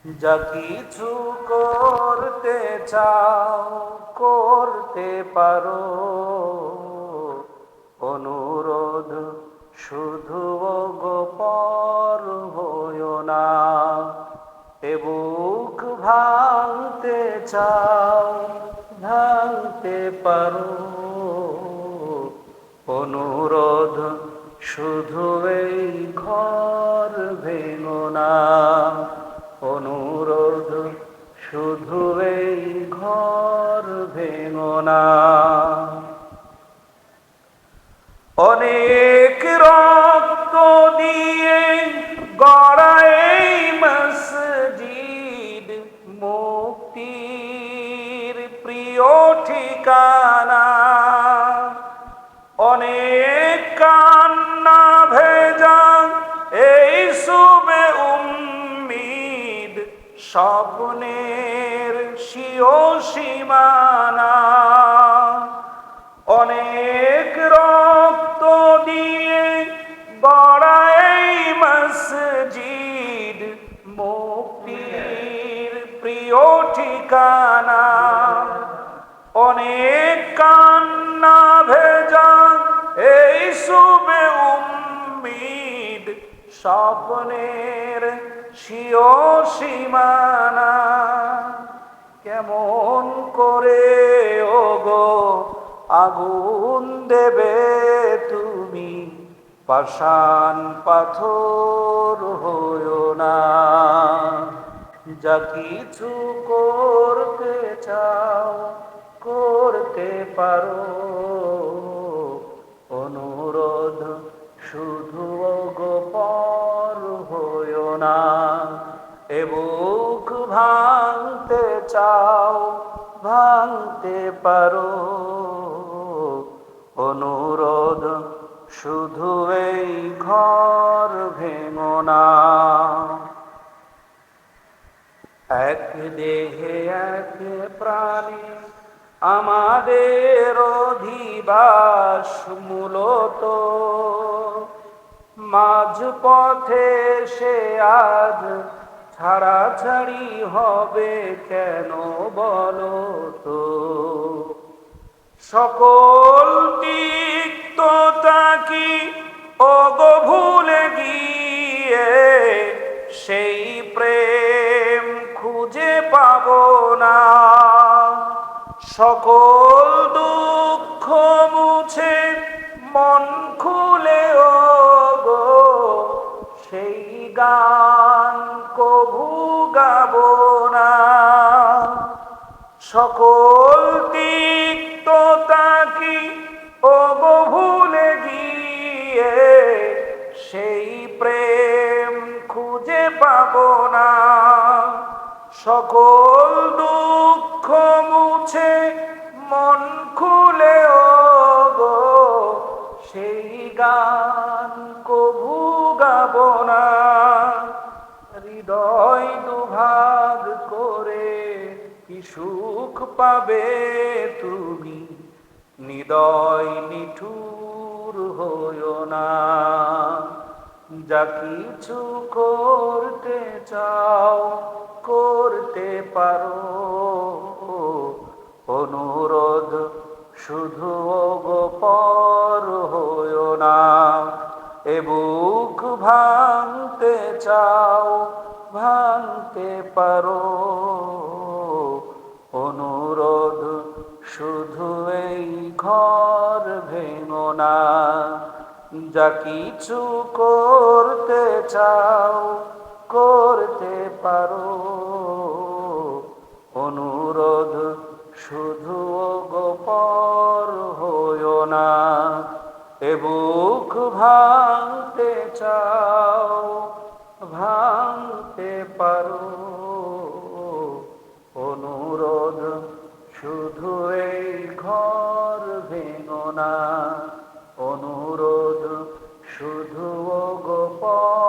যা কিছু করতে চাও করতে পারো, অনুরোধ শুধু গোপর হইও না। এ বুক ভাঙতে চাও ভাঙতে পারো, অনুরোধ শুধু এই ঘর ভেঙো না। অনুরোধ শুধু এই ঘর ভেঙো না। অনেক রক্ত দিয়ে গড়া এই মসজিদ মুক্তির প্রিয় ঠিকানা। অনেক কান্না ভেজা এই শুবে উম্মিদ স্বপ্নের সিও সীমানা। অনেক রক্ত দিয়ে গড়া এই মসজিদ মুক্তির প্রিয় ঠিকানা। অনেক কান্না ভেজা এই শুবে উম্মিদ স্বপ্নের সিও সীমানা। কেমন করে ওগো আগুন দেবে তুমি, পাষাণ পাথর হইও না। যা কিছু করতে চাও করতে পারো, অনুরোধ শুধু গোপর হইও না। এ বুক ভাঙতে চাও ভাঙতে পারো, অনুরোধ শুধু এই ঘর ভেঙো না। এক দেহে এক প্রাণে আমাদের অধিবাস মূলত, মাঝ পথে সে আজ ছাড়াছাড়ি হবে কেন বলো তো। সকল তিক্ততা কি ওগো ভুলে গিয়ে সেই প্রেম খুঁজে পাবো না। সকল দুঃখ মুছে মন খুলে ওগো সেই গান কভু গাবো না। সকল তিক্ততা কি ওগো ভুলে গিয়ে সেই প্রেম খুঁজে পাবো না। সকল দুঃখ মুছে মন খুলে ওগো সেই গান কভু গাবো না। হৃদয় দুভাগ করে কি সুখ পাবে তুমি, হৃদয় নিঠুর হইও না। যা কিছু করতে চাও করতে পারো, অনুরোধ শুধু গোপর হইও না। এ বুক ভাঙতে চাও ভাঙতে পারো, অনুরোধ শুধু এই ঘর ভেঙো না। যা কিছু করতে চাও করতে পারো, অনুরোধ শুধু গোপর হইও না। এ বুক ভাঙতে চাও ভাঙতে পারো, অনুরোধ শুধু এই ঘর ভেঙো না। অনুরোধ শুধু গোপর